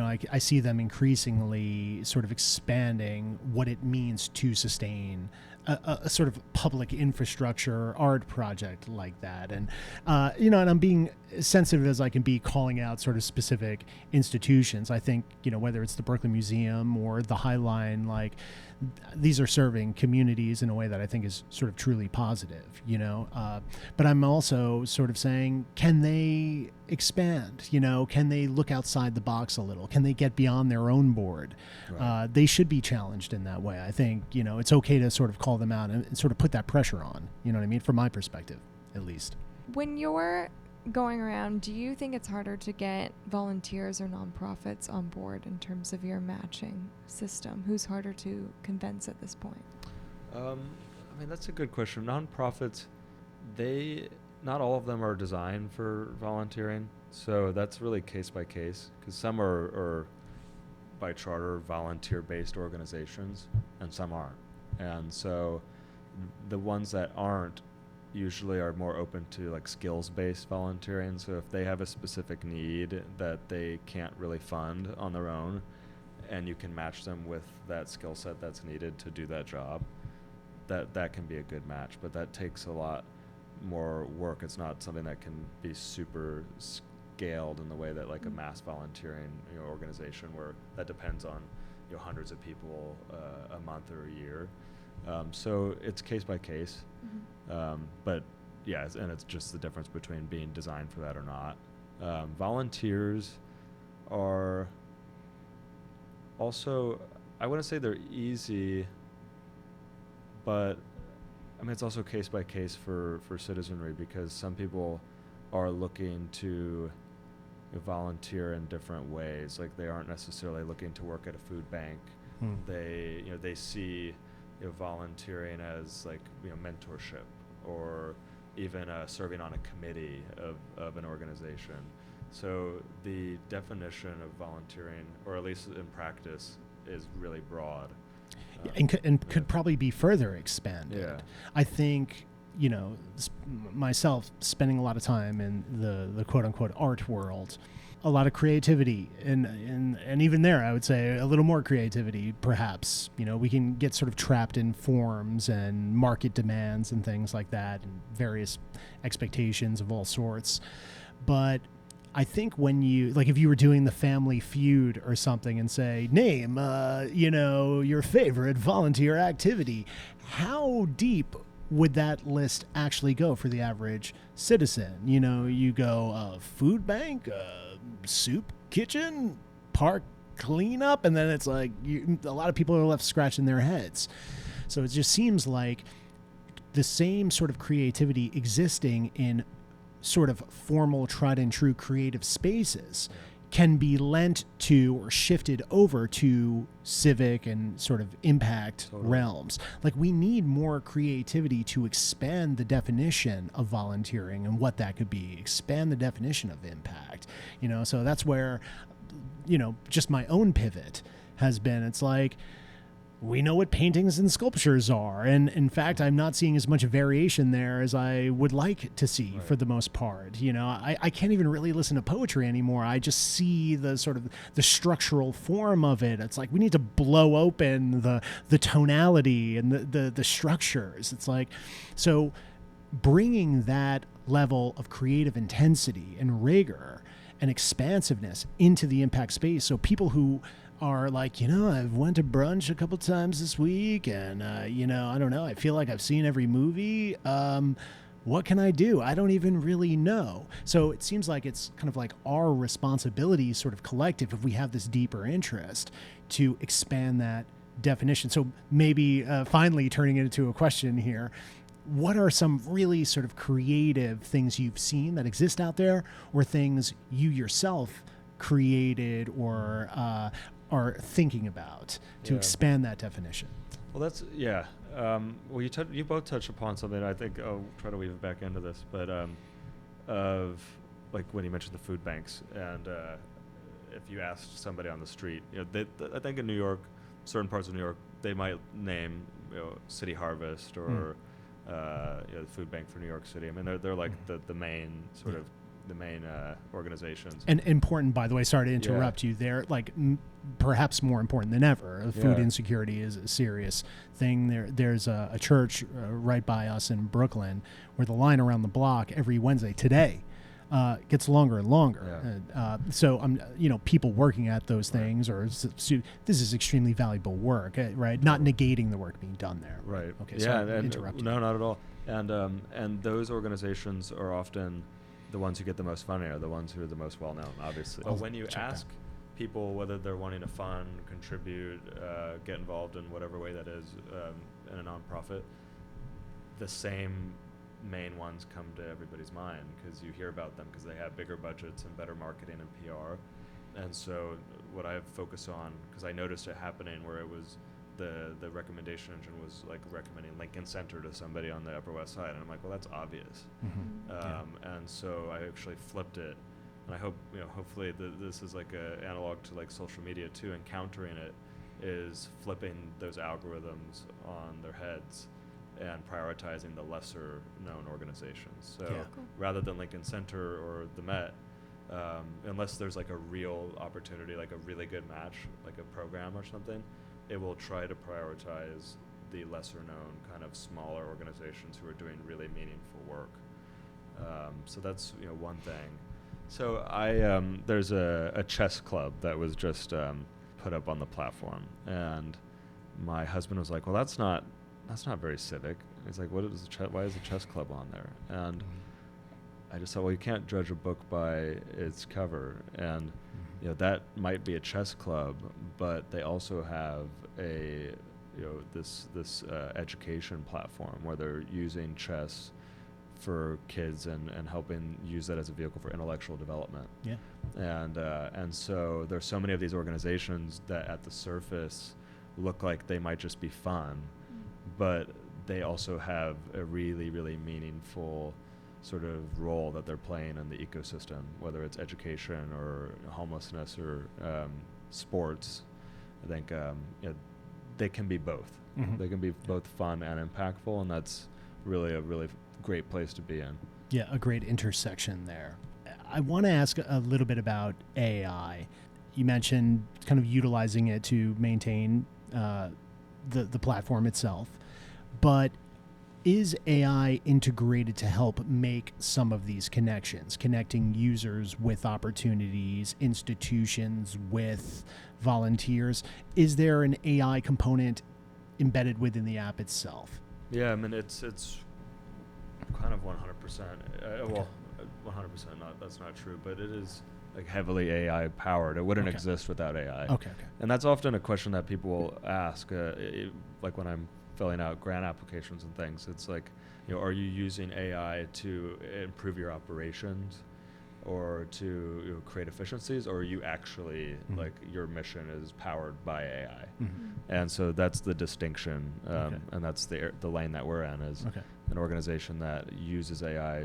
I see them increasingly sort of expanding what it means to sustain a sort of public infrastructure art project like that. And, and I'm being sensitive as I can be, calling out sort of specific institutions. I think, whether it's the Berkeley Museum or the High Line, like these are serving communities in a way that I think is sort of truly positive, but I'm also sort of saying, can they expand? Can they look outside the box a little? Can they get beyond their own board? Right. They should be challenged in that way. I think, it's okay to sort of call them out and sort of put that pressure on, you know what I mean? From my perspective, at least. When you're going around, do you think it's harder to get volunteers or nonprofits on board in terms of your matching system? Who's harder to convince at this point? That's a good question. Nonprofits, not all of them are designed for volunteering, so that's really case by case, because some are by charter volunteer-based organizations and some aren't. And so the ones that aren't usually are more open to like skills-based volunteering. So if they have a specific need that they can't really fund on their own, and you can match them with that skill set that's needed to do that job, that can be a good match. But that takes a lot more work. It's not something that can be super scaled in the way that like a mass volunteering organization, where that depends on hundreds of people a month or a year. So it's case by case. But yeah, and it's just the difference between being designed for that or not. Volunteers are also, I wouldn't say they're easy, but it's also case by case for Citizenry, because some people are looking to volunteer in different ways. Like, they aren't necessarily looking to work at a food bank. They see volunteering as like mentorship, or even serving on a committee of an organization. So the definition of volunteering, or at least in practice, is really broad. And could probably be further expanded. Yeah. I think, myself spending a lot of time in the quote unquote art world, a lot of creativity, and even there, I would say a little more creativity, perhaps. We can get sort of trapped in forms and market demands and things like that, and various expectations of all sorts. But I think when if you were doing the Family Feud or something and say, name, your favorite volunteer activity, how deep would that list actually go for the average citizen? You go food bank, soup kitchen, park cleanup, and then it's like a lot of people are left scratching their heads. So it just seems like the same sort of creativity existing in sort of formal, tried and true creative spaces can be lent to or shifted over to civic and sort of impact realms. Like, we need more creativity to expand the definition of volunteering and what that could be, expand the definition of impact, so that's where, just my own pivot has been. It's like, we know what paintings and sculptures are, and in fact, I'm not seeing as much variation there as I would like to see for the most part. I can't even really listen to poetry anymore. I just see the sort of the structural form of it. It's like we need to blow open the tonality and the structures. It's like, so bringing that level of creative intensity and rigor and expansiveness into the impact space, so people who are like, I've went to brunch a couple times this week, and I don't know, I feel like I've seen every movie. What can I do? I don't even really know. So it seems like it's kind of like our responsibility, sort of collective, if we have this deeper interest, to expand that definition. So maybe finally turning it into a question here, what are some really sort of creative things you've seen that exist out there, or things you yourself created or are thinking about to expand that definition? Well, that's well, you both touched upon something. I think I'll try to weave it back into this, but of like when you mentioned the food banks, and if you asked somebody on the street, I think in New York, certain parts of New York, they might name City Harvest or the Food Bank for New York City. I mean, they're like the main sort of the main organizations. And important, by the way, sorry to interrupt you, they're like perhaps more important than ever. Food insecurity is a serious thing. There's a church right by us in Brooklyn where the line around the block every Wednesday today gets longer and longer. So I'm, people working at those things, or this is extremely valuable work, right? Not negating the work being done there. Right. Okay. Sorry, interrupting. No, not at all. And those organizations are often the ones who get the most funding, are the ones who are the most well known, obviously. But when you ask people whether they're wanting to fund, contribute, get involved in whatever way that is in a nonprofit, the same main ones come to everybody's mind, because you hear about them because they have bigger budgets and better marketing and PR. And so what I focus on, because I noticed it happening where it was the recommendation engine was like recommending Lincoln Center to somebody on the Upper West Side, and I'm like, well, that's obvious. And so I actually flipped it, and I hope hopefully this is like a analog to like social media too, and countering it is flipping those algorithms on their heads and prioritizing the lesser known organizations. So rather than Lincoln Center or the Met, unless there's like a real opportunity, like a really good match, like a program or something, it will try to prioritize the lesser known kind of smaller organizations who are doing really meaningful work. So that's one thing. So there's a chess club that was just put up on the platform, and my husband was like, well, that's not very civic. He's like, why is the chess club on there? And I just thought, well, you can't judge a book by its cover, and that might be a chess club, but they also have this education platform where they're using chess for kids and helping use that as a vehicle for intellectual development. Yeah. And so there's so many of these organizations that at the surface look like they might just be fun, but they also have a really, really meaningful sort of role that they're playing in the ecosystem, whether it's education or homelessness or sports. I think they can be both. Mhm. They can be both fun and impactful, and that's really a really great place to be in. Yeah, a great intersection there. I want to ask a little bit about AI. You mentioned kind of utilizing it to maintain the platform itself, but is AI integrated to help make some of these connections, connecting users with opportunities, institutions with volunteers? Is there an AI component embedded within the app itself? Yeah, I mean it's kind of 100%. Well, 100% not. That's not true, but it is like heavily AI powered. It wouldn't exist without AI. Okay. And that's often a question that people will ask, like when I'm filling out grant applications and things. It's like, are you using AI to improve your operations or to create efficiencies, or are you actually like your mission is powered by AI? And so that's the distinction, and that's the lane that we're in, is an organization that uses AI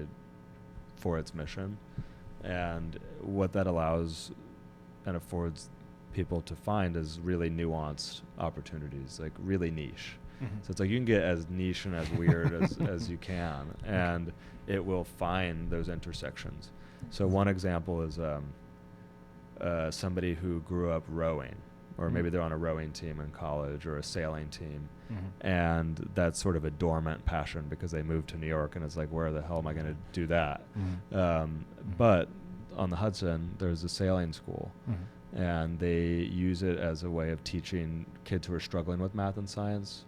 for its mission. And what that allows and affords people to find is really nuanced opportunities, like really niche. So it's like you can get as niche and as weird as you can, and it will find those intersections. So one example is somebody who grew up rowing, or maybe they're on a rowing team in college or a sailing team, and that's sort of a dormant passion because they moved to New York, and it's like, where the hell am I going to do that? But on the Hudson, there's a sailing school, and they use it as a way of teaching kids who are struggling with math and science,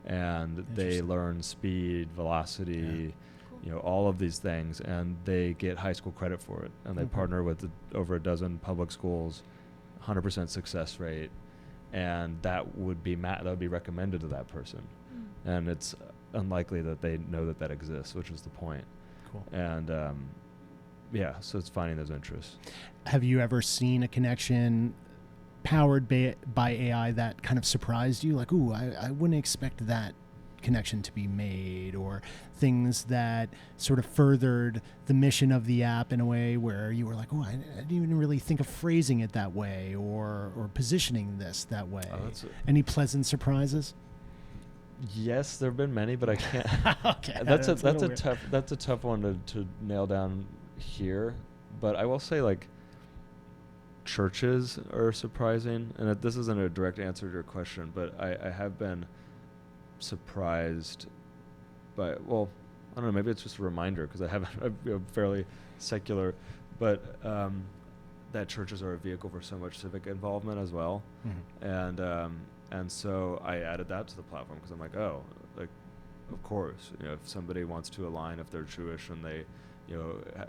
and they learn speed, velocity, all of these things, and they get high school credit for it, and they partner with over a dozen public schools, 100% success rate, and that would be recommended to that person, and it's unlikely that they know that exists, which is the point. Cool. And so it's finding those interests. Have you ever seen a connection powered by AI that kind of surprised you? Like, ooh, I wouldn't expect that connection to be made, or things that sort of furthered the mission of the app in a way where you were like, oh, I didn't even really think of phrasing it that way, or positioning this that way. Any pleasant surprises? Yes, there have been many, but I can't. Okay, that's a tough one to nail down here. But I will say, like, churches are surprising, and this isn't a direct answer to your question, but I have been surprised by, well, I don't know, maybe it's just a reminder because I'm fairly secular, but that churches are a vehicle for so much civic involvement as well. And so I added that to the platform because I'm like, oh, like, of course, if somebody wants to align, if they're Jewish and they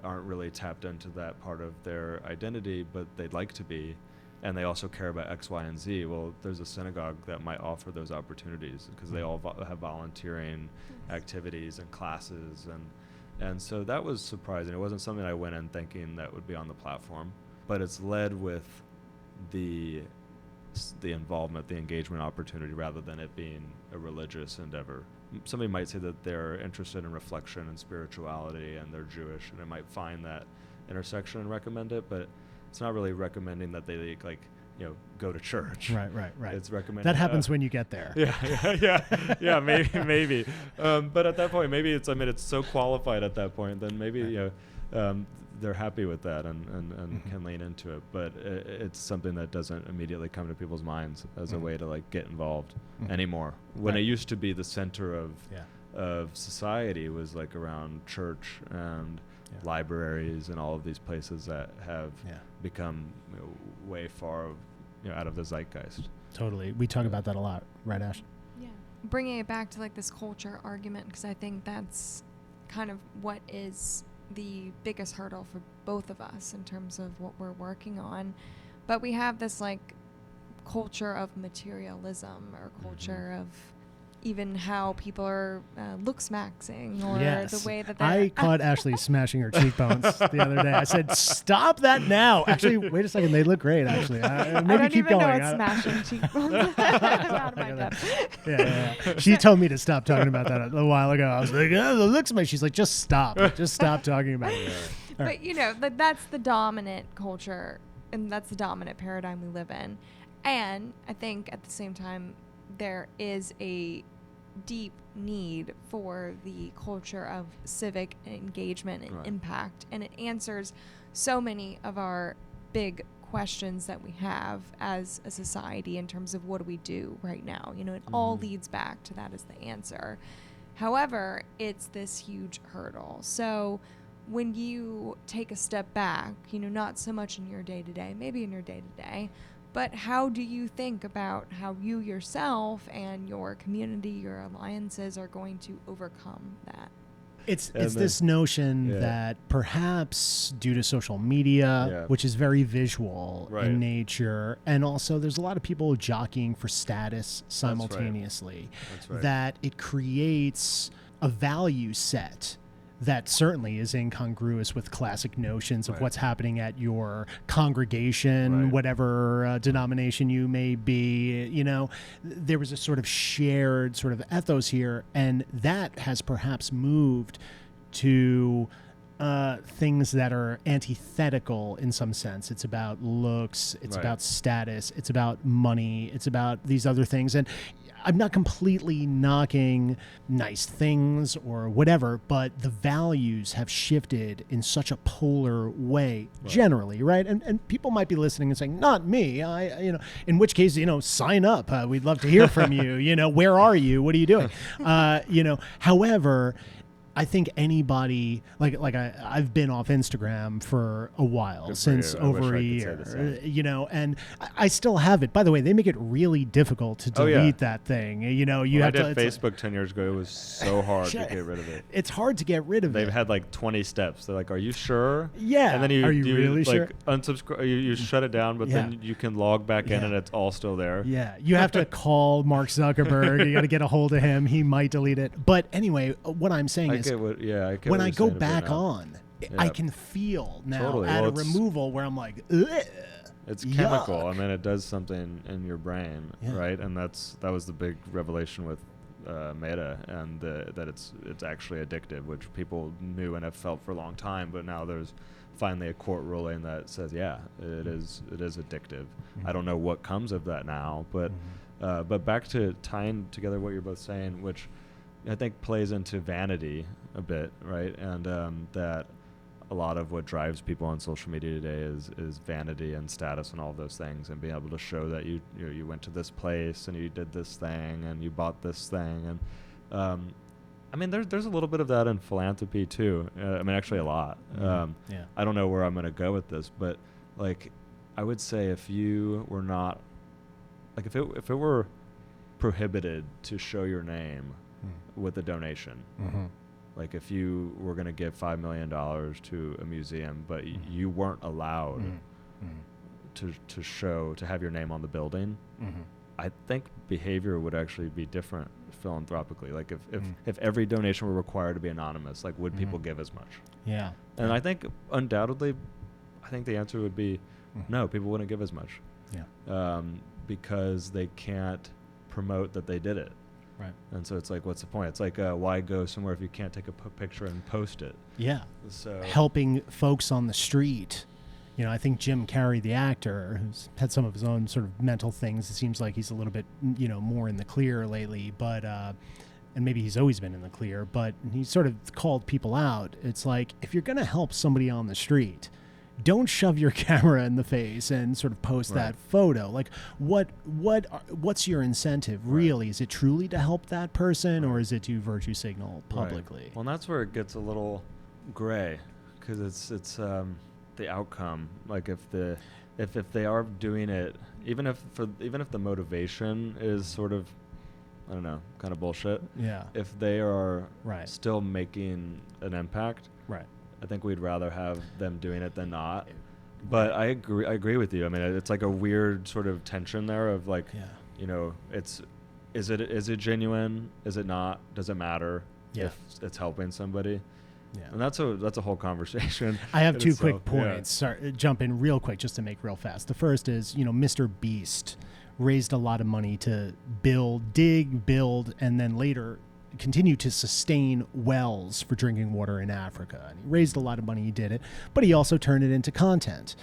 aren't really tapped into that part of their identity, but they'd like to be, and they also care about X, Y, and Z, well, there's a synagogue that might offer those opportunities because they all have volunteering activities and classes, and so that was surprising. It wasn't something I went in thinking that would be on the platform, but it's led with the involvement, the engagement opportunity, rather than it being a religious endeavor. Somebody might say that they're interested in reflection and spirituality and they're Jewish, and it might find that intersection and recommend it, but it's not really recommending that they go to church. Right. It's recommending that happens when you get there. Yeah, maybe. But at that point, maybe it's so qualified at that point, then maybe they're happy with that and can lean into it. But it's something that doesn't immediately come to people's minds as a way to like get involved anymore. When it used to be the center of society was like around church and libraries and all of these places that have become way far out of the zeitgeist. Totally. We talk about that a lot, right, Ash? Yeah. Bringing it back to like this culture argument, because I think that's kind of what is the biggest hurdle for both of us in terms of what we're working on. But we have this like culture of materialism or culture of even how people are looks maxing, or Yes. the way that I caught Ashley smashing her cheekbones the other day. I said, "Stop that now!" Actually, wait a second. They look great. Actually, maybe I don't keep even going. know what smashing cheekbones. I'm out of my depth. Yeah. She told me to stop talking about that a while ago. I was like, "Oh, the looks me." She's like, "Just stop. Just stop talking about it." But you know, that's the dominant culture, and that's the dominant paradigm we live in. And I think at the same time, there is a deep need for the culture of civic engagement and impact, and it answers so many of our big questions that we have as a society in terms of what do we do right now. You know, it all leads back to that as the answer. However, it's this huge hurdle. So when you take a step back, you know, not so much in your day-to-day, maybe in your day-to-day, but how do you think about how you yourself and your community, your alliances are going to overcome that? It's this notion that perhaps due to social media, which is very visual in nature, and also there's a lot of people jockeying for status simultaneously, that it creates a value set that certainly is incongruous with classic notions of what's happening at your congregation, whatever denomination you may be. You know, there was a sort of shared sort of ethos here, and that has perhaps moved to things that are antithetical in some sense. It's about looks, it's about status, it's about money, it's about these other things. And I'm not completely knocking nice things or whatever, but the values have shifted in such a polar way generally, right? And people might be listening and saying, not me, you know, in which case, you know, sign up. We'd love to hear from you. You know, where are you? What are you doing? You know, however, I think anybody I've been off Instagram for a while, since over a year, you know, and I still have it. By the way, they make it really difficult to delete that thing. You know, you have to. Facebook 10 years ago, it was so hard to get rid of it. It's hard to get rid of it. They've had like 20 steps. They're like, "Are you sure?" Yeah. And then you are you really like sure? Unsubscribe. You shut it down, but then you can log back in, and it's all still there. Yeah. You have to call Mark Zuckerberg. You got to get a hold of him. He might delete it. But anyway, what I'm saying is, when I go back on, I can feel now at a removal where I'm like, ugh, it's chemical. I mean, it does something in your brain, right? And that was the big revelation with Meta, and that it's actually addictive, which people knew and have felt for a long time. But now there's finally a court ruling that says, it is addictive. I don't know what comes of that now, but back to tying together what you're both saying, which I think plays into vanity a bit, right? And that a lot of what drives people on social media today is vanity and status and all those things, and being able to show that you went to this place and you did this thing and you bought this thing. And I mean, there's a little bit of that in philanthropy too. I mean, actually a lot. I don't know where I'm going to go with this, but like, I would say if you were not, like if it were prohibited to show your name with a donation, like if you were going to give $5 million to a museum, but you weren't allowed to have your name on the building, I think behavior would actually be different philanthropically. Like if every donation were required to be anonymous, like would people give as much? Yeah. And I think undoubtedly, I think the answer would be no, people wouldn't give as much. Yeah. Because they can't promote that they did it. Right. And so it's like, what's the point? It's like, why go somewhere if you can't take a picture and post it? Yeah. So helping folks on the street. You know, I think Jim Carrey, the actor, who's had some of his own sort of mental things, it seems like he's a little bit, you know, more in the clear lately, but, and maybe he's always been in the clear, but he sort of called people out. It's like, if you're going to help somebody on the street, don't shove your camera in the face and sort of post that photo. Like, what's your incentive really? Is it truly to help that person, or is it to virtue signal publicly? Well, and that's where it gets a little gray, because it's the outcome. Like if they are doing it, even if the motivation is sort of, I don't know, kind of bullshit. Yeah. If they are still making an impact, I think we'd rather have them doing it than not. But I agree with you. I mean, it's like a weird sort of tension there of like, you know, is it genuine? Is it not? Does it matter Yeah. if it's helping somebody? Yeah. And that's a whole conversation. I have in two itself. quick points. Sorry, jump in real quick just to make real fast. The first is, Mr. Beast raised a lot of money to build, and then later continue to sustain wells for drinking water in Africa. And he raised a lot of money, he did it, but he also turned it into content.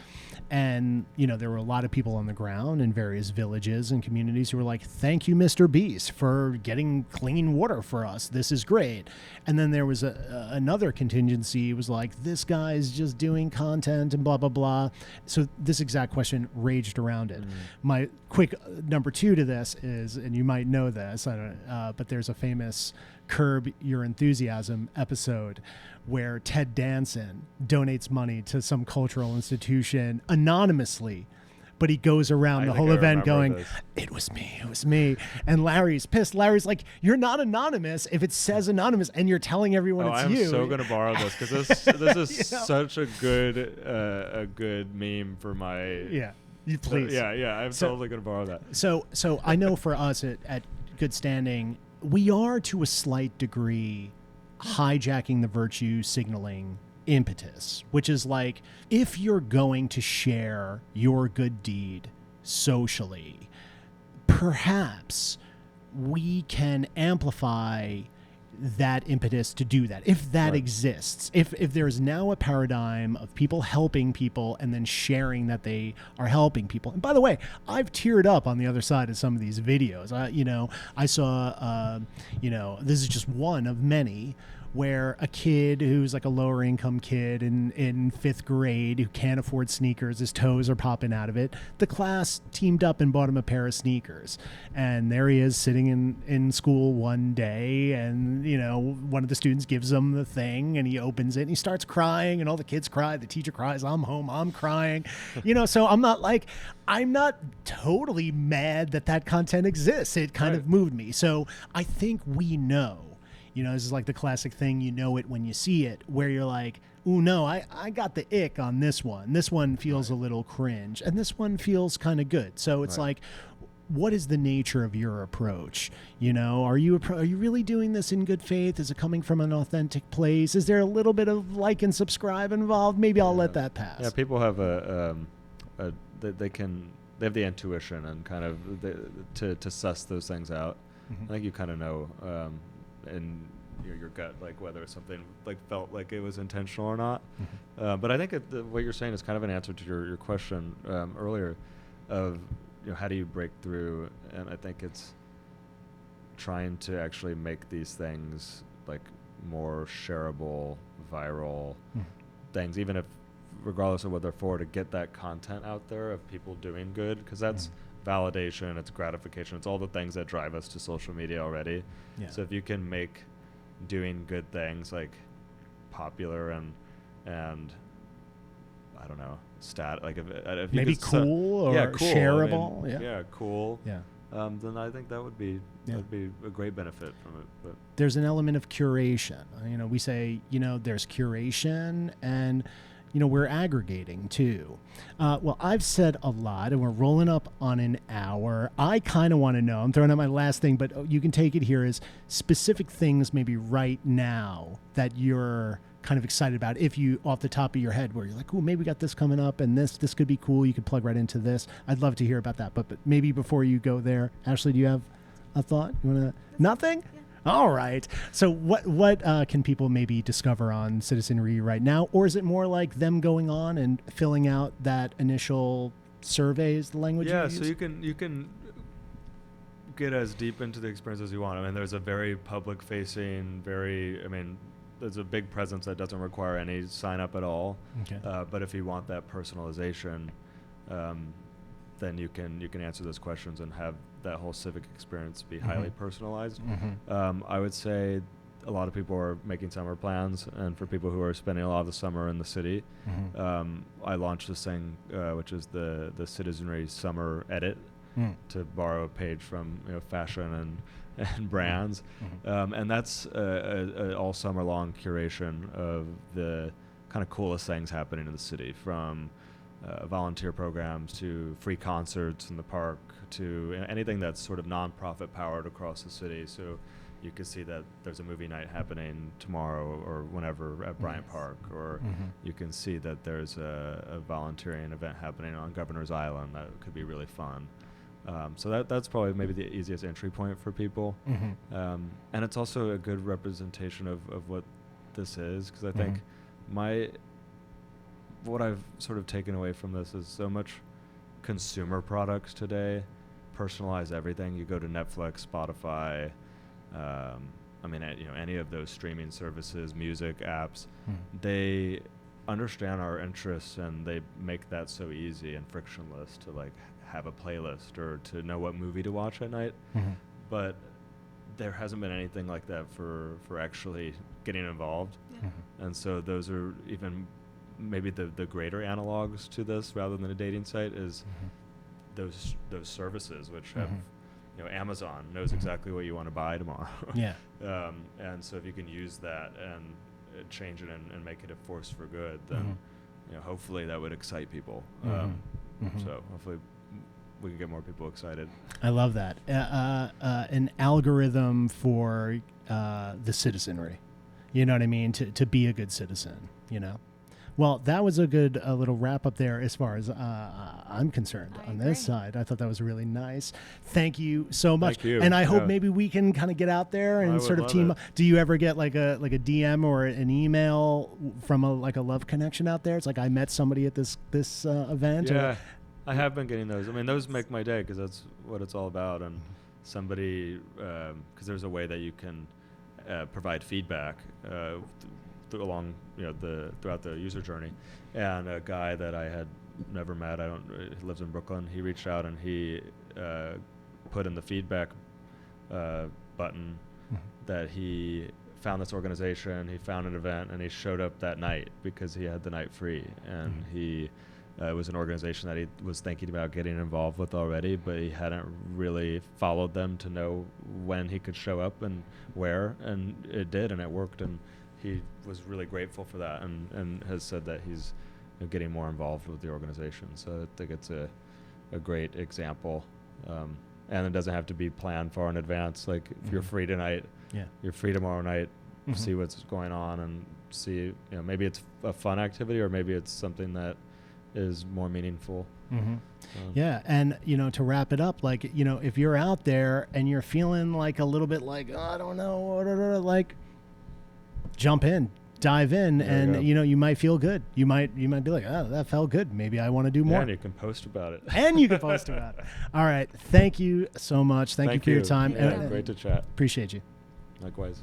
And, there were a lot of people on the ground in various villages and communities who were like, thank you, Mr. Beast, for getting clean water for us. This is great. And then there was another contingency. It was like, this guy's just doing content and blah, blah, blah. So this exact question raged around it. My quick number two to this is, and you might know this, I don't, but there's a famous Curb Your Enthusiasm episode where Ted Danson donates money to some cultural institution anonymously, but he goes around the whole event going, it was me. And Larry's pissed. Larry's like, you're not anonymous if it says anonymous and you're telling everyone it's you. I'm so going to borrow this because this is such a good meme for my... Yeah, please. I'm totally going to borrow that. So I know for us at Good Standing, we are to a slight degree hijacking the virtue signaling impetus, which is like, if you're going to share your good deed socially, perhaps we can amplify that impetus to do that, if that exists. If there's now a paradigm of people helping people and then sharing that they are helping people. And by the way, I've teared up on the other side of some of these videos. I saw, this is just one of many, where a kid who's like a lower income kid in fifth grade who can't afford sneakers, his toes are popping out of it. The class teamed up and bought him a pair of sneakers. And there he is sitting in school one day, and, one of the students gives him the thing and he opens it and he starts crying and all the kids cry. The teacher cries, I'm home, I'm crying. So I'm not totally mad that content exists. It kind of moved me. So I think we know. This is like the classic thing, it when you see it, where you're like, ooh, no, I got the ick on this one. This one feels a little cringe, and this one feels kind of good. So it's like, what is the nature of your approach? Are you really doing this in good faith? Is it coming from an authentic place? Is there a little bit of like and subscribe involved? Maybe I'll let that pass. Yeah, people have they have the intuition and kind of to suss those things out. I think you kind of know. In your gut, like whether something like felt like it was intentional or not. But I think what you're saying is kind of an answer to your question earlier of how do you break through, and I think it's trying to actually make these things like more shareable, viral things, even if regardless of what they're for, to get that content out there of people doing good, because that's validation, it's gratification, it's all the things that drive us to social media already. So if you can make doing good things like popular and I don't know, like if maybe you cool or cool. shareable, cool. Then I think that would be a great benefit from it. But there's an element of curation. We say there's curation and we're aggregating too. Well, I've said a lot and we're rolling up on an hour. I kind of want to know, I'm throwing out my last thing, but you can take it here as specific things maybe right now that you're kind of excited about, if you off the top of your head where you're like, oh, maybe we got this coming up and this could be cool. You could plug right into this. I'd love to hear about that. But maybe before you go there, Ashley, do you have a thought? You want to? Nothing? Yeah. All right. So what can people maybe discover on Citizenry right now? Or is it more like them going on and filling out that initial survey is the language you use? So you can get as deep into the experience as you want. I mean, there's a very public-facing, there's a big presence that doesn't require any sign-up at all. Okay. But if you want that personalization, then you can answer those questions and have that whole civic experience be highly personalized. I would say a lot of people are making summer plans, and for people who are spending a lot of the summer in the city, I launched this thing, which is the Citizenry Summer Edit, to borrow a page from fashion and brands, and that's a all summer long curation of the kind of coolest things happening in the city, from volunteer programs to free concerts in the park to anything that's sort of nonprofit powered across the city. So you can see that there's a movie night happening tomorrow or whenever at Bryant Park, or you can see that there's a volunteering event happening on Governor's Island that could be really fun. So that's probably maybe the easiest entry point for people. And it's also a good representation of what this is, because I think what I've sort of taken away from this is so much consumer products today personalize everything. You go to Netflix, Spotify, any of those streaming services, music apps, they understand our interests and they make that so easy and frictionless to like have a playlist or to know what movie to watch at night. But there hasn't been anything like that for actually getting involved. And so those are even maybe the greater analogs to this rather than a dating site is those services which have, Amazon knows exactly what you want to buy tomorrow. And so if you can use that and change it and make it a force for good, then hopefully that would excite people. So hopefully we can get more people excited. I love that. An algorithm for the citizenry. You know what I mean? To be a good citizen, Well, that was a good little wrap up there as far as I'm concerned on this side. I thought that was really nice. Thank you so much. Thank you. And I hope maybe we can kind of get out there and sort of team up. Do you ever get like a DM or an email from a love connection out there? It's like I met somebody at this event. Yeah, I have been getting those. I mean, those make my day because that's what it's all about. And somebody, because there's a way that you can provide feedback throughout the user journey. And a guy that I had never met, he lives in Brooklyn, he reached out and he put in the feedback button that he found this organization, he found an event, and he showed up that night because he had the night free. And he it was an organization that he was thinking about getting involved with already, but he hadn't really followed them to know when he could show up and where, and it did, and it worked, and he was really grateful for that and has said that he's getting more involved with the organization. So I think it's a great example. And it doesn't have to be planned far in advance. Like if you're free tonight, you're free tomorrow night, see what's going on and see, maybe it's a fun activity or maybe it's something that is more meaningful. And to wrap it up, like, if you're out there and you're feeling like a little bit like, oh, I don't know, like jump in, dive in, and you might feel good. You might be like, oh, that felt good. Maybe I want to do more. And you can post about it. All right. Thank you so much. Thank you for your time. Yeah, great to chat. Appreciate you. Likewise.